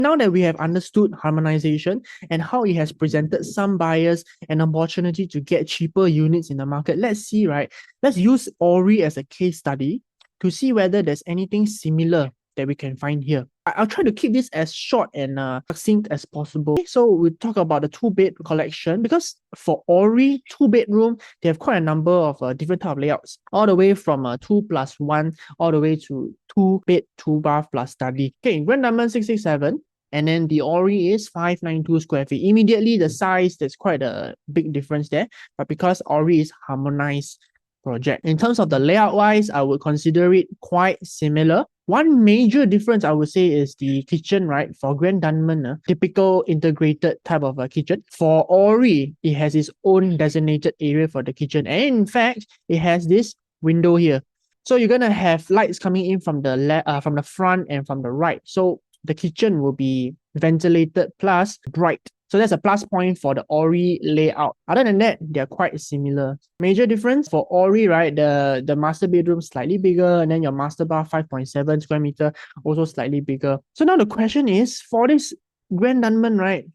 Now that we have understood harmonization and how it has presented some buyers an opportunity to get cheaper units in the market, let's see, right? Let's use Orie as a case study to see whether there's anything similar that we can find here. I'll try to keep this as short and succinct as possible. Okay, so we talk about the two-bed collection because for Orie, two-bedroom, they have quite a number of different type of layouts, all the way from 2+1 all the way to 2-bed, 2-bath plus study. Okay, Grand Diamond 667. And then the Orie is 592 square feet. Immediately, the size, there's quite a big difference there. But because Orie is harmonized project. In terms of the layout wise, I would consider it quite similar. One major difference I would say is the kitchen, right? For Grand Diamond, typical integrated type of a kitchen. For Orie, it has its own designated area for the kitchen. And in fact, it has this window here. So you're gonna have lights coming in from the front and from the right. So the kitchen will be ventilated plus bright. So that's a plus point for the Orie layout. Other than that, they're quite similar. Major difference for Orie, right? The master bedroom slightly bigger, and then your master bath 5.7 square meter, also slightly bigger. So now the question is, for this Grand Diamond, right?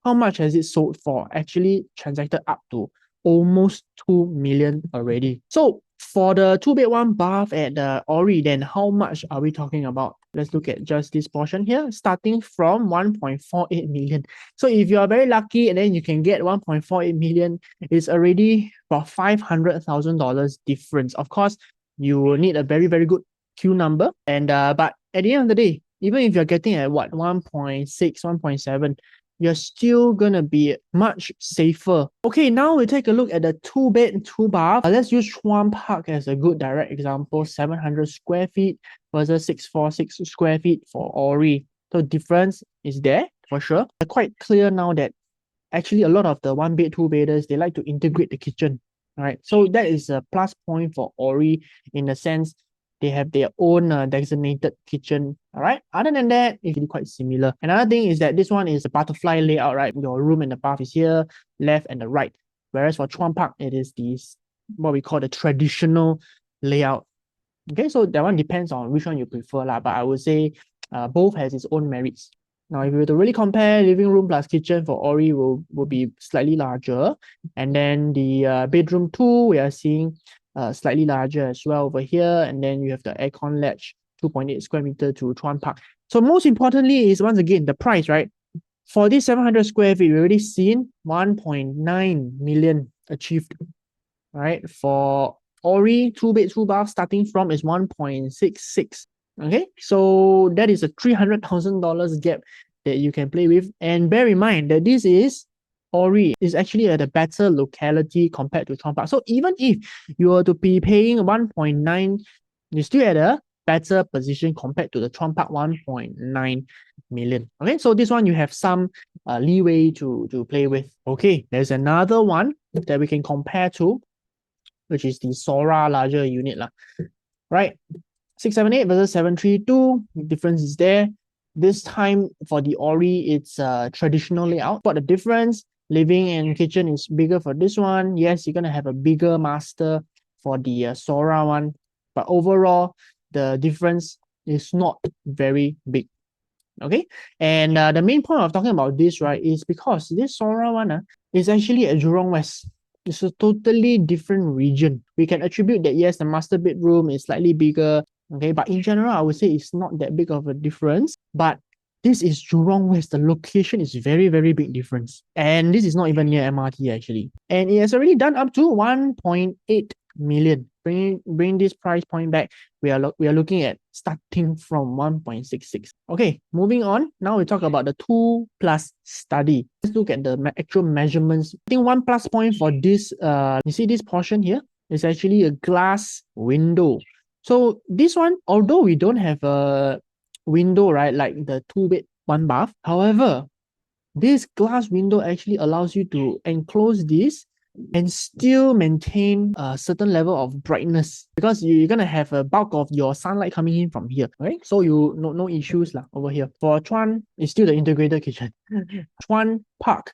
How much has it sold for? Actually transacted up to almost 2 million already. So for the 2-bed 1-bath at the Orie, then how much are we talking about? Let's look at just this portion here, starting from 1.48 million. So if you are very lucky and then you can get 1.48 million, it's already about $500,000 difference. Of course, you will need a very, very good Q number. And but at the end of the day, even if you're getting at what 1.6, 1.7, you're still gonna be much safer. Okay, now we take a look at the 2-bed, 2-bath. Let's use Chuan Park as a good direct example. 700 square feet versus 646 square feet for Orie. So difference is there for sure. It's quite clear now that actually a lot of the 1-bed, 2-bedders, they like to integrate the kitchen. All right, so that is a plus point for Orie in the sense they have their own designated kitchen. All right. Other than that, it's really quite similar. Another thing is that this one is a butterfly layout, right? Your room and the bath is here, left and the right. Whereas for Chuan Park, it is this what we call the traditional layout. Okay, so that one depends on which one you prefer, lah. But I would say both has its own merits. Now, if we were to really compare, living room plus kitchen for Orie will be slightly larger. And then the bedroom 2, we are seeing slightly larger as well over here. And then you have the aircon ledge, 2.8 square meter to Chuan Park. So most importantly is, once again, the price, right? For this 700 square feet, we already seen 1.9 million achieved, right? For Orie, 2-bed, 2-bath, starting from is 1.66. Okay, so that is a $300,000 gap that you can play with. And bear in mind that this is Orie is actually at a better locality compared to Chuan Park. So even if you were to be paying 1.9, you're still at a better position compared to the Chuan Park 1.9 million. Okay, so this one you have some leeway to play with. Okay, there's another one that we can compare to, which is the Sora larger unit, right? 678 versus 732, difference is there. This time for the Orie, it's a traditional layout. What the difference? Living and kitchen is bigger for this one. Yes, you're gonna have a bigger master for the Sora one, but overall, the difference is not very big. Okay, and the main point of talking about this, right, is because this Sora one is actually at Jurong West. It's a totally different region. We can attribute that, yes, the master bedroom is slightly bigger, okay, but in general, I would say it's not that big of a difference. But this is Jurong West. The location is very, very big difference. And this is not even near MRT, actually. And it has already done up to 1.8 million. Bring this price point back, we are looking at starting from 1.66. Okay, moving on. Now we talk about the 2+ study. Let's look at the actual measurements. I think one plus point for this, you see this portion here is actually a glass window. So this one, although we don't have a window, right, like the 2-bed 1-bath, however, this glass window actually allows you to enclose this and still maintain a certain level of brightness, because you're gonna have a bulk of your sunlight coming in from here, right? So you no issues over here. For Chuan, it's still the integrated kitchen. Chuan Park,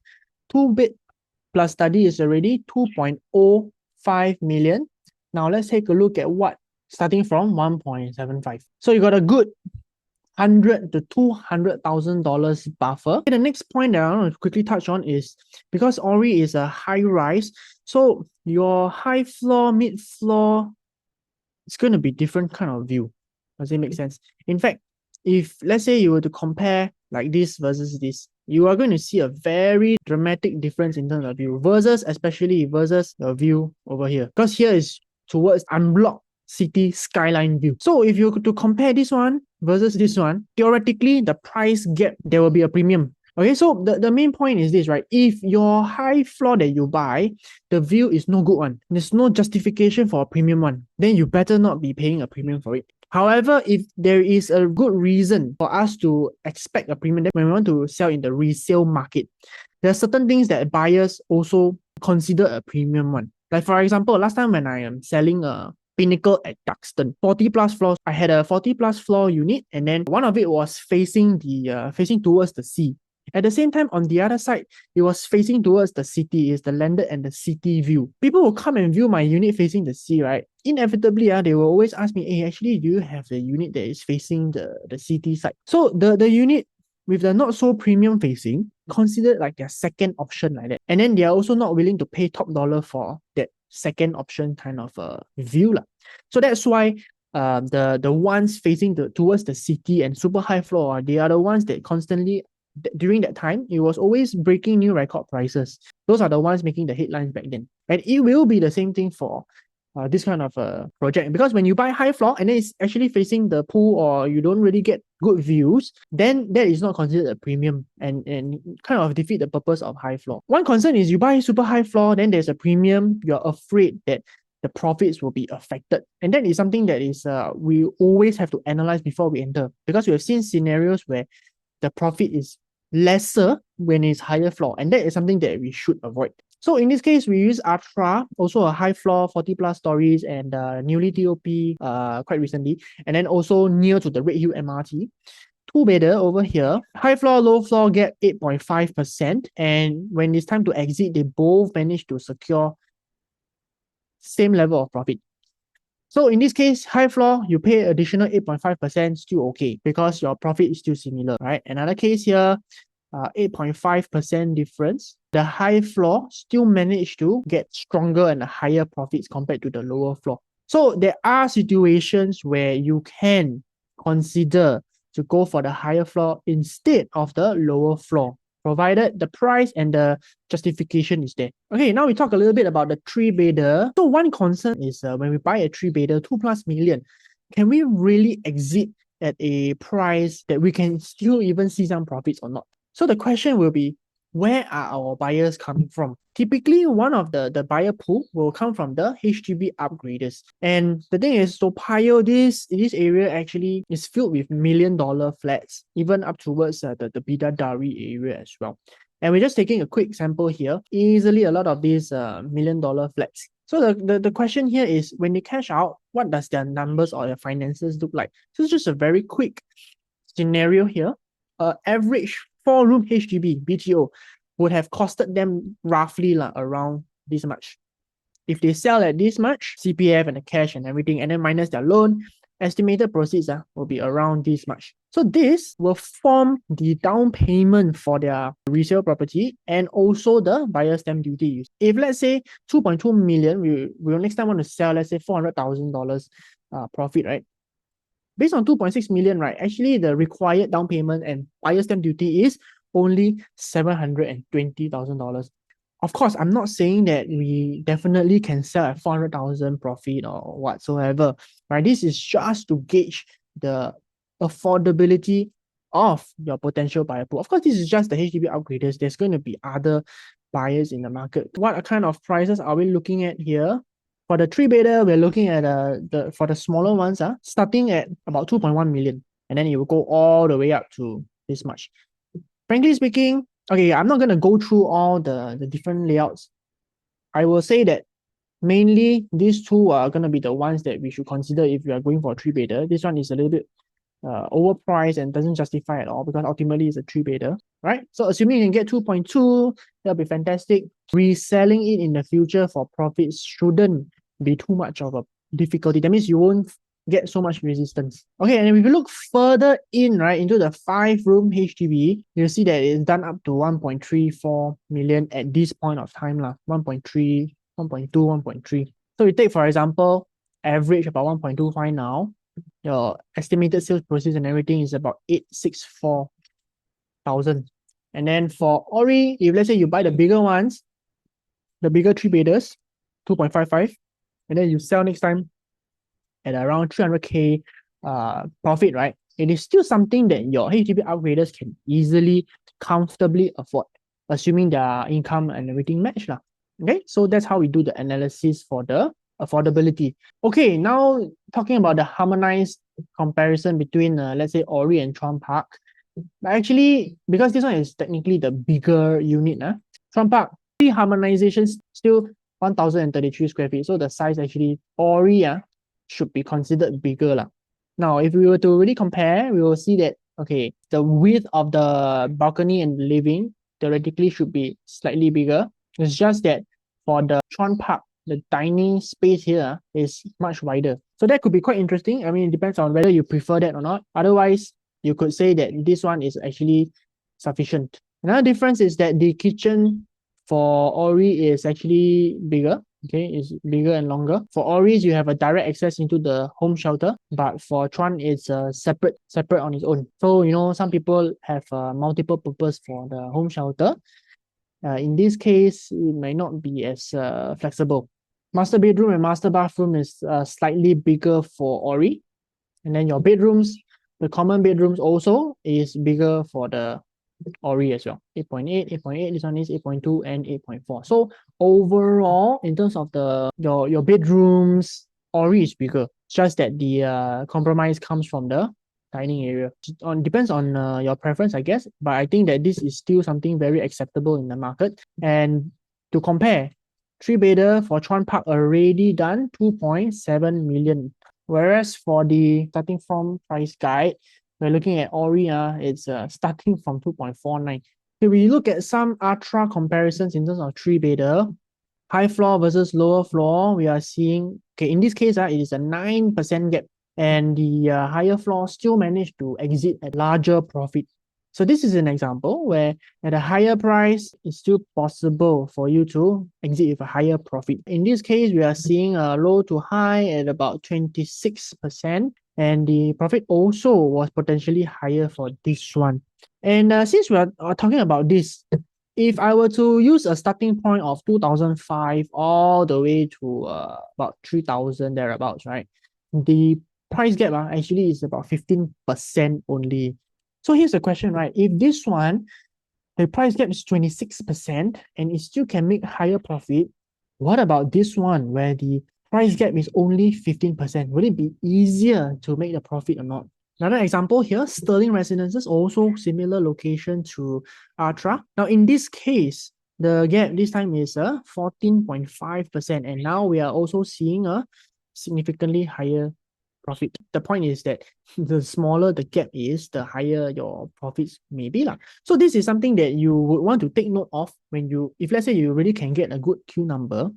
2-bed plus study is already 2.05 million. Now let's take a look at what starting from 1.75. So you got a good $100,000 to $200,000 buffer. Okay, the next point that I want to quickly touch on is because Orie is a high rise, so your high floor, mid floor, it's going to be different kind of view. Does it make sense? In fact, if let's say you were to compare like this versus this, you are going to see a very dramatic difference in terms of view especially versus the view over here. Because here is towards unblocked city skyline view. So if you were to compare this one versus this one, theoretically, the price gap, there will be a premium. Okay, so the main point is this, right? If your high floor that you buy, the view is no good one, there's no justification for a premium one, then you better not be paying a premium for it. However, if there is a good reason for us to expect a premium, then when we want to sell in the resale market, there are certain things that buyers also consider a premium one. Like for example, last time when I am selling a Pinnacle at Duxton, 40 plus floors. I had a 40 plus floor unit, and then one of it was facing towards the sea. At the same time, on the other side, it was facing towards the city, is the landed and the city view. People will come and view my unit facing the sea, right? Inevitably, they will always ask me, hey, actually, do you have the unit that is facing the city side? So the unit with the not so premium facing, considered like their second option like that. And then they are also not willing to pay top dollar for that second option kind of view. So that's why the ones facing towards the city and super high floor, they are the ones that constantly, during that time, it was always breaking new record prices. Those are the ones making the headlines back then. And it will be the same thing for this kind of project, because when you buy high floor and then it's actually facing the pool or you don't really get good views, then that is not considered a premium and kind of defeat the purpose of high floor. One concern is you buy super high floor, then there's a premium, you're afraid that the profits will be affected. And that is something that is we always have to analyze before we enter, because we have seen scenarios where the profit is lesser when it's higher floor, and that is something that we should avoid. So in this case, we use Atra, also a high floor, 40 plus stories, and newly TOP quite recently, and then also near to the Redhill MRT. Two-bedder over here, high floor, low floor get 8.5%, and when it's time to exit, they both manage to secure same level of profit. So in this case, high floor, you pay additional 8.5%, still okay, because your profit is still similar, right? Another case here, 8.5% difference. The high floor still managed to get stronger and higher profits compared to the lower floor. So there are situations where you can consider to go for the higher floor instead of the lower floor, provided the price and the justification is there. Okay, now we talk a little bit about the three-bedder. So one concern is when we buy a three-bedder, 2+ million, can we really exit at a price that we can still even see some profits or not? So the question will be, where are our buyers coming from? Typically, one of the buyer pool will come from the HDB upgraders. And the thing is, Toa Payoh, this area actually is filled with $1 million flats, even up towards the Bidadari area as well. And we're just taking a quick sample here. Easily a lot of these $1 million flats. So the question here is, when they cash out, what does their numbers or their finances look like? So it's just a very quick scenario here. Average 4-room HDB BTO would have costed them roughly around this much. If they sell at this much, CPF and the cash and everything, and then minus their loan, estimated proceeds will be around this much. So this will form the down payment for their resale property and also the buyer's stamp duty. If let's say 2.2 million, we will next time want to sell, let's say $400,000 profit, right? Based on 2.6 million, right, actually the required down payment and buyer's stamp duty is only $720,000. Of course, I'm not saying that we definitely can sell at 400,000 profit or whatsoever, right? This is just to gauge the affordability of your potential buyer pool. Of course, this is just the HDB upgraders. There's going to be other buyers in the market. What kind of prices are we looking at here? For the three-bedder, we're looking at for the smaller ones, starting at about 2.1 million, and then it will go all the way up to this much. Frankly speaking, okay, I'm not going to go through all the different layouts. I will say that mainly these two are going to be the ones that we should consider if we are going for a three-bedder. This one is a little bit overpriced and doesn't justify at all, because ultimately it's a three-bedder, right? So assuming you can get 2.2, that'll be fantastic. Reselling it in the future for profits shouldn't be too much of a difficulty. That means you won't get so much resistance. Okay, and if you look further in, right, into the 5-room HDB, you'll see that it's done up to 1.34 million at this point of time, 1.3, 1.2, 1.3. So you take, for example, average about 1.25 now, your estimated sales proceeds and everything is about 864,000. And then for Orie, if let's say you buy the bigger ones, the bigger 3-bedders, 2.55, and then you sell next time at around 300K profit, right? It is still something that your HDB upgraders can easily, comfortably afford, assuming their income and everything match. Okay, so that's how we do the analysis for the affordability. Okay, now talking about the harmonized comparison between, let's say, Orie and Chuan Park. But actually, because this one is technically the bigger unit, Chuan Park, harmonization still 1,033 square feet. So the size actually, Orie should be considered bigger. Now, if we were to really compare, we will see that, okay, the width of the balcony and living theoretically should be slightly bigger. It's just that for the Chuan Park, the dining space here is much wider. So that could be quite interesting. I mean, it depends on whether you prefer that or not. Otherwise, you could say that this one is actually sufficient. Another difference is that the kitchen for Orie is actually bigger. Okay, is bigger and longer. For Ories, you have a direct access into the home shelter, but for Chuan, it's separate on its own. So, some people have multiple purpose for the home shelter. In this case, it may not be as flexible. Master bedroom and master bathroom is slightly bigger for Orie. And then your bedrooms, the common bedrooms also is bigger for the Orie as well. 8.8, 8.8, this one is 8.2 and 8.4. So overall, in terms of your bedrooms, Orie is bigger. It's just that the compromise comes from the dining area. Depends on your preference, I guess. But I think that this is still something very acceptable in the market. And to compare, 3-bedder for Chuan Park already done 2.7 million. Whereas for the starting from price guide, we're looking at Orie, it's starting from 2.49. If we look at some Ultra comparisons in terms of 3-bedder, high floor versus lower floor, we are seeing, okay, in this case, it is a 9% gap, and the higher floor still managed to exit at larger profit. So this is an example where at a higher price, it's still possible for you to exit with a higher profit. In this case, we are seeing a low to high at about 26%, and the profit also was potentially higher for this one. And since we are talking about this, if I were to use a starting point of 2005 all the way to about 3,000 thereabouts, right? The price gap actually is about 15% only. So here's the question, right? If this one, the price gap is 26% and it still can make higher profit, what about this one where the price gap is only 15%? Will it be easier to make the profit or not? Another example here, Sterling Residences, also similar location to Ultra. Now, in this case, the gap this time is 14.5%, and now we are also seeing a significantly higher profit. The point is that the smaller the gap is, the higher your profits may be. So this is something that you would want to take note of when if let's say you really can get a good Q number,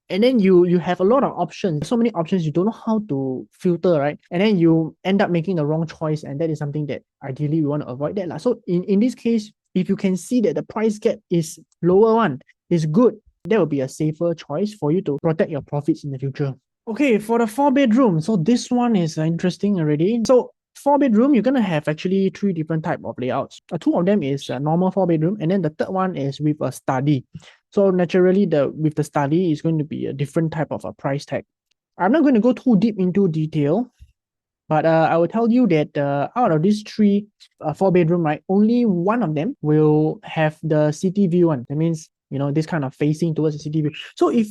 and then you have a lot of options, so many options, you don't know how to filter, right? And then you end up making the wrong choice, and that is something that ideally we want to avoid that. So in this case, if you can see that the price gap is lower one, is good, that will be a safer choice for you to protect your profits in the future. Okay, for the 4-bedroom, so this one is interesting already. So 4-bedroom, you're going to have actually 3 different type of layouts. 2 of them is a normal 4-bedroom, and then the third one is with a study. So naturally, with the study is going to be a different type of a price tag. I'm not going to go too deep into detail, but I will tell you that out of these 3 4-bedroom, right, only one of them will have the city view one. That means, this kind of facing towards the city view. So if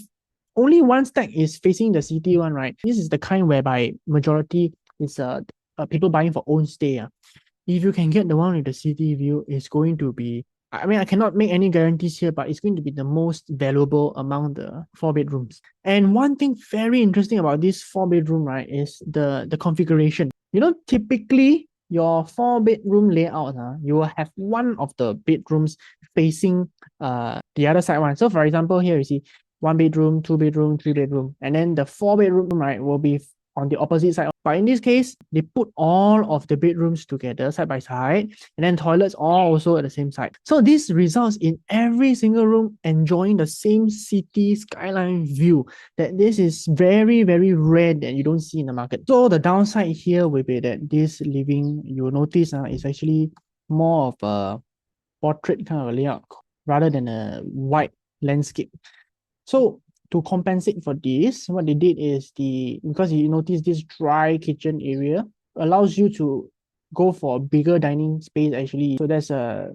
only one stack is facing the city one, right, this is the kind whereby majority is people buying for own stay. If you can get the one with the city view, it's going to be, I mean, I cannot make any guarantees here, but it's going to be the most valuable among the 4-bedrooms. And one thing very interesting about this 4-bedroom, right, is the configuration. Typically your 4-bedroom layout, you will have one of the bedrooms facing the other side one. So for example, here you see 1 bedroom, 2 bedroom, 3 bedroom, and then the 4-bedroom, right, will be on the opposite side. But in this case, they put all of the bedrooms together side by side, and then toilets all also at the same side. So this results in every single room enjoying the same city skyline view. That this is very, very rare that you don't see in the market. So the downside here will be that this living, you will notice is actually more of a portrait kind of a layout rather than a wide landscape. So to compensate for this, what they did is because you notice this dry kitchen area allows you to go for a bigger dining space actually. So there's a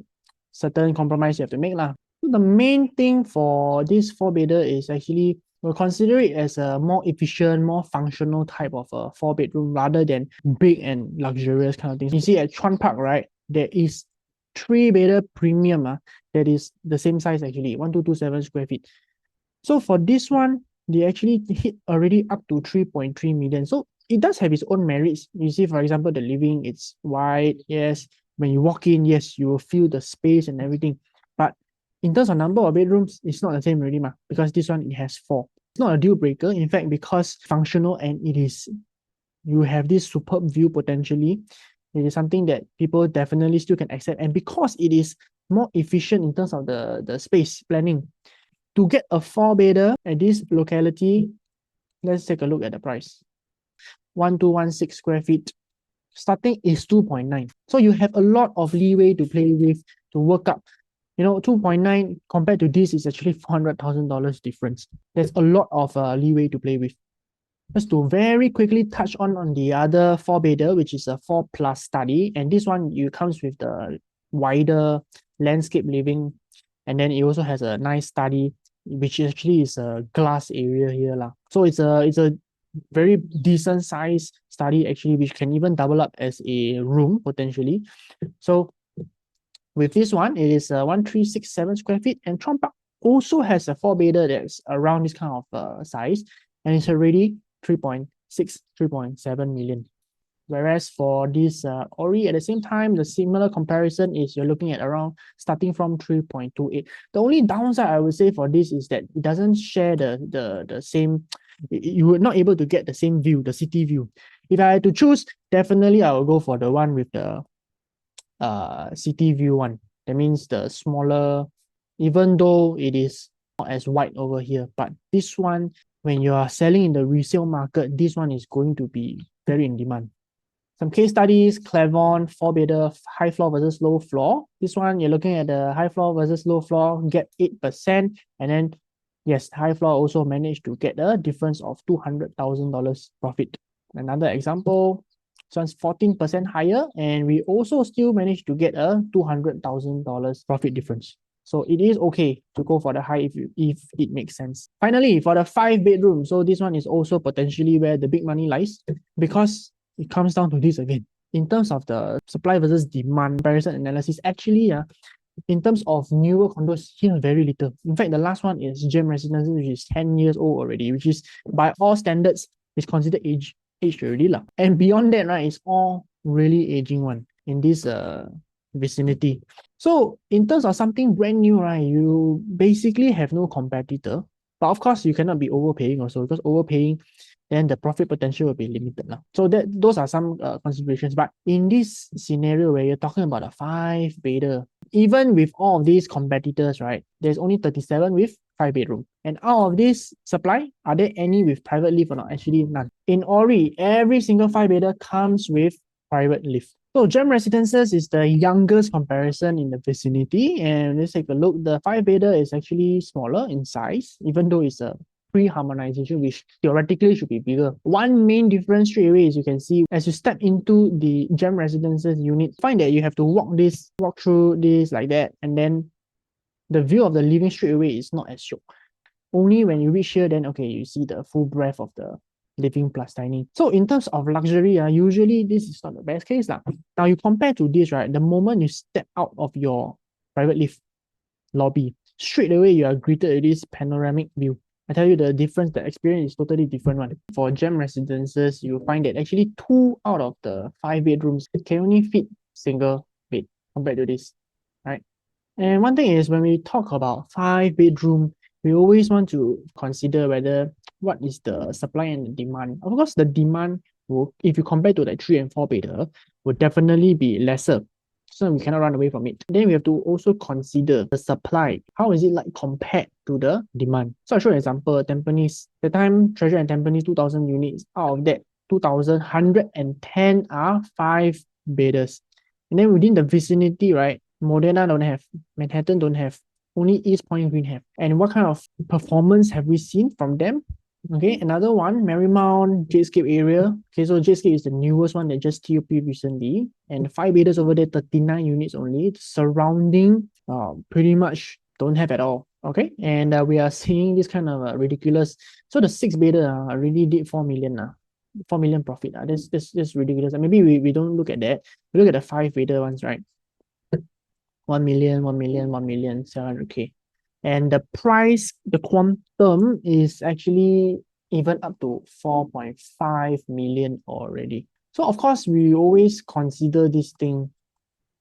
certain compromise you have to make lah. So the main thing for this four-bedder is actually we'll consider it as a more efficient, more functional type of a four-bedroom rather than big and luxurious kind of things. You see at Chuan Park, right, there is three-bedder premium that is the same size actually, 1227 square feet. So for this one, they actually hit already up to 3.3 million. So it does have its own merits. You see, for example, the living, it's wide. Yes, when you walk in, yes, you will feel the space and everything. But in terms of number of bedrooms, it's not the same already, because this one, it has 4. It's not a deal breaker. In fact, because functional and you have this superb view potentially, it is something that people definitely still can accept. And because it is more efficient in terms of the space planning, to get a four-bedder at this locality, let's take a look at the price. 1216 square feet. Starting is 2.9. So you have a lot of leeway to play with, to work up. 2.9 compared to this is actually $400,000 difference. There's a lot of leeway to play with. Just to very quickly touch on the other four-bedder, which is a 4+ study. And this one, it comes with the wider landscape living. And then it also has a nice study, which actually is a glass area here lah. So it's a very decent size study actually, which can even double up as a room potentially. So with this one, it is 1367 square feet, and Chuan Park also has a four-bedder that's around this kind of size, and it's already 3.6, 3.7 million. Whereas for this Orie, at the same time, the similar comparison is you're looking at around starting from 3.28. The only downside I would say for this is that it doesn't share the same, you were not able to get the same view, the city view. If I had to choose, definitely I will go for the one with the city view one. That means the smaller, even though it is not as wide over here, but this one, when you are selling in the resale market, this one is going to be very in demand. Some case studies, Clermont, four-bedder, high floor versus low floor. This one, you're looking at the high floor versus low floor, get 8%. And then, yes, high floor also managed to get a difference of $200,000 profit. Another example, this one's 14% higher, and we also still managed to get a $200,000 profit difference. So it is okay to go for the high if it makes sense. Finally, for the 5-bedroom, so this one is also potentially where the big money lies, because it comes down to this again. In terms of the supply versus demand comparison analysis, actually, in terms of newer condos, here very little. In fact, the last one is Gem Residences, which is 10 years old already, which is by all standards is considered aged already lah. And beyond that, right, it's all really aging one in this vicinity. So in terms of something brand new, right, you basically have no competitor. But of course, you cannot be overpaying also, because overpaying, then the profit potential will be limited now. So those are some considerations. But in this scenario where you're talking about a 5-bedder, even with all of these competitors, right, there's only 37 with 5-bedroom. And out of this supply, are there any with private lift or not? Actually, none. In Orie, every single 5-bedder comes with private lift. So Gem Residences is the youngest comparison in the vicinity. And let's take a look. The 5-bedder is actually smaller in size, even though it's a pre-harmonization, which theoretically should be bigger. One main difference straight away is you can see as you step into the Gem Residences unit, find that you have to walk through this like that, and then the view of the living straight away is not as show. Only when you reach here, then okay, you see the full breadth of the living plus dining. So in terms of luxury, usually this is not the best case lah. Now you compare to this, right? The moment you step out of your private lift lobby, straight away you are greeted with this panoramic view. I tell you, the difference, the experience is totally different one. For Gem Residences, you find that actually 2 out of the 5 bedrooms can only fit single bed compared to this, right? And one thing is, when we talk about 5-bedroom, we always want to consider whether what is the supply and the demand. Of course, the demand will, if you compare to like 3 and 4 beta, will definitely be lesser. So we cannot run away from it. Then we have to also consider the supply. How is it like compared to the demand? So I'll show you an example. Tampines, the time Treasure and Tampines 2,000 units. Out of that, 2,110 are 5 betas. And then within the vicinity, right, Modena don't have, Manhattan don't have, only East Point Green have. And what kind of performance have we seen from them? Okay, another one, Marymount, Jadescape area. Okay, so Jadescape is the newest one that just TOP recently. And 5 betas over there, 39 units only. Surrounding, pretty much don't have at all. Okay, and we are seeing this kind of ridiculous. So the 6 beta really did 4 million. 4 million profit. This ridiculous. Maybe we don't look at that. We look at the 5 beta ones, right? 1 million, 1 million, 1 million, 700K. And the price, the quantum is actually even up to 4.5 million already. So of course, we always consider this thing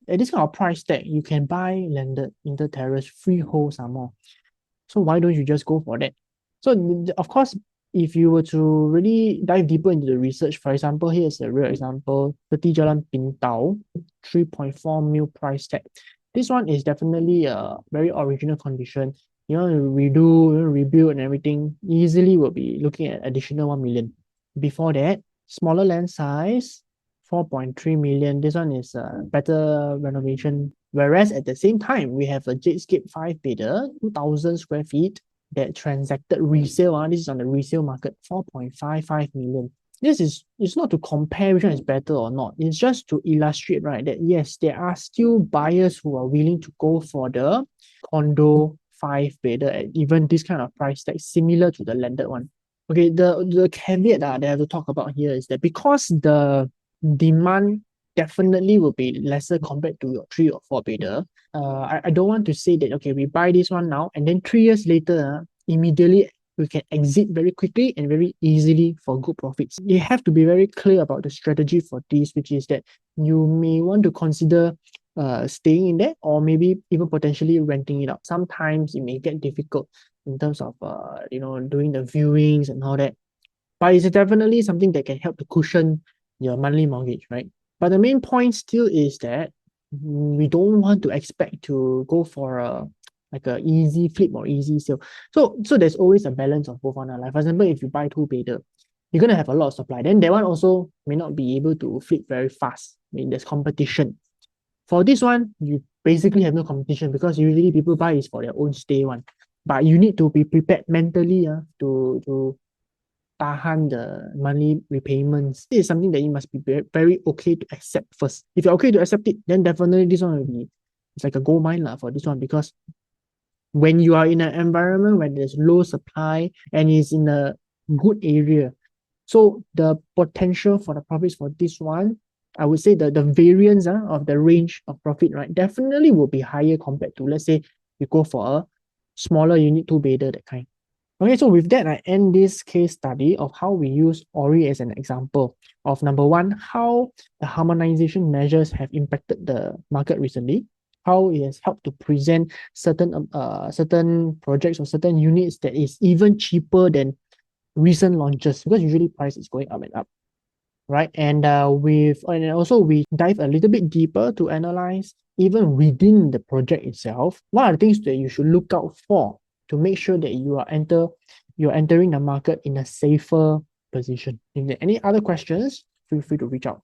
at this kind of price tag, you can buy landed inter-terrace freehold some more. So why don't you just go for that? So of course, if you were to really dive deeper into the research, for example, here's a real example, 30 Jalan Pintau, 3.4 mil price tag. This one is definitely a very original condition. You know, redo, rebuild and everything, easily will be looking at additional 1 million. Before that, smaller land size, 4.3 million. This one is a better renovation. Whereas at the same time, we have a Jadescape 5 bidder, 2,000 square feet that transacted resale. This is on the resale market, 4.55 million. This is, it's not to compare which one is better or not. It's just to illustrate, right, that yes, there are still buyers who are willing to go for the condo 5 bidder at even this kind of price tag, similar to the landed one. Okay, the caveat that I have to talk about here is that because the demand definitely will be lesser compared to your 3 or 4 bidder. I don't want to say that, okay, we buy this one now and then 3 years later, immediately we can exit very quickly and very easily for good profits. You have to be very clear about the strategy for this, which is that you may want to consider staying in there or maybe even potentially renting it out. Sometimes it may get difficult in terms of doing the viewings and all that. But it's definitely something that can help to cushion your monthly mortgage, right? But the main point still is that we don't want to expect to go for a easy flip or easy sale. So there's always a balance of both on our life. For example, if you buy 2 bidder, you're gonna have a lot of supply. Then that one also may not be able to flip very fast. I mean, there's competition. For this one, you basically have no competition because usually people buy is for their own stay one. But you need to be prepared mentally to tahan the monthly repayments. This is something that you must be very, very okay to accept first. If you're okay to accept it, then definitely this one will be, it's like a gold mine for this one, because when you are in an environment where there's low supply and it's in a good area, so the potential for the profits for this one, I would say the variance of the range of profit, right, definitely will be higher compared to, let's say, you go for a smaller unit 2 bedder, that kind. Okay, so with that, I end this case study of how we use Orie as an example of number one, how the harmonization measures have impacted the market recently, how it has helped to present certain projects or certain units that is even cheaper than recent launches, because usually price is going up and up, right? And also we dive a little bit deeper to analyze even within the project itself, what are the things that you should look out for to make sure that you're entering the market in a safer position. If there are any other questions, feel free to reach out.